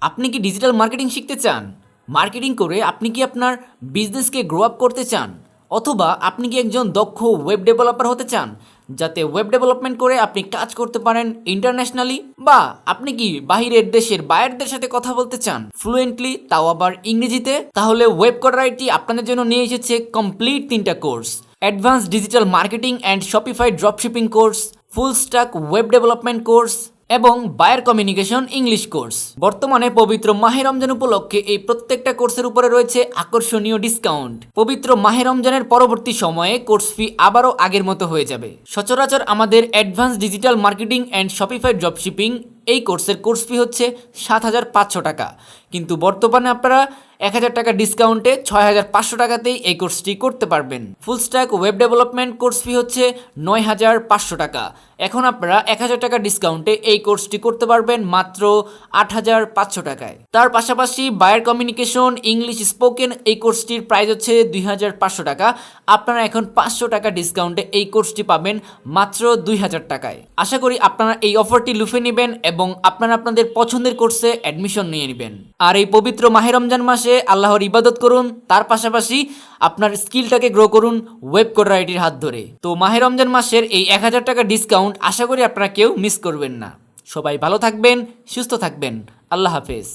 আপনি কি digital marketing শিখতে চান? মার্কেটিং করে আপনি কি আপনার বিজনেসকে গ্রো আপ করতে চান? অথবা আপনি কি একজন দক্ষ ওয়েব ডেভেলপার হতে চান, যাতে ওয়েব ডেভেলপমেন্ট করে আপনি কাজ করতে পারেন ইন্টারন্যাশনালি? বা আপনি কি বাহিরের দেশের বায়ারদের সাথে কথা বলতে চান ফ্লুয়েন্টলি, তাও আবার ইংরেজিতে? তাহলে ওয়েবকোডার-IT আপনাদের জন্য নিয়ে এসেছে কমপ্লিট 3টা course: advance digital marketing and Shopify dropshipping course, full stack web development course এবং বায়ার কমিউনিকেশন ইংলিশ কোর্স। বর্তমানে পবিত্র মাহে রমজান উপলক্ষে এই প্রত্যেকটা কোর্সের উপরে রয়েছে আকর্ষণীয় ডিসকাউন্ট। পবিত্র মাহে রমজানের পরবর্তী সময়ে কোর্স ফি আবারও আগের মতো হয়ে যাবে। সচরাচর আমাদের advance digital marketing and Shopify dropshipping এই কোর্সের কোর্স ফি হচ্ছে 7,500 টাকা, কিন্তু বর্তমানে আপনারা 1,000 টাকা ডিসকাউন্টে 6,500 টাকাতেই এই কোর্সটি করতে পারবেন। Full stack web development course fee হচ্ছে 9,500 টাকা। এখন আপনারা 1,000 টাকা ডিসকাউন্টে এই কোর্সটি করতে পারবেন মাত্র 8,500 টাকায়। তার পাশাপাশি বায়ার কমিউনিকেশন ইংলিশ স্পোকেন এই কোর্সটির প্রাইস হচ্ছে 2,500 টাকা। আপনারা এখন 500 টাকা ডিসকাউন্টে এই কোর্সটি পাবেন মাত্র 2,000 টাকায়। আশা করি আপনারা এই অফারটি লুফে নেবেন এবং আপনারা আপনাদের পছন্দের কোর্সে অ্যাডমিশন নিয়ে নেবেন। আর এই পবিত্র মাহে রমজান মাসে আল্লাহর ইবাদত করুন, তার পাশাপাশি আপনার স্কিলটাকে গ্রো করুন ওয়েবকোডার-ITর হাত ধরে। তো মাহে রমজান মাসের এই 1,000 টাকা ডিসকাউন্ট আশা করি আপনারা কেউ মিস করবেন না। সবাই ভালো থাকবেন, সুস্থ থাকবেন। আল্লাহ হাফেজ।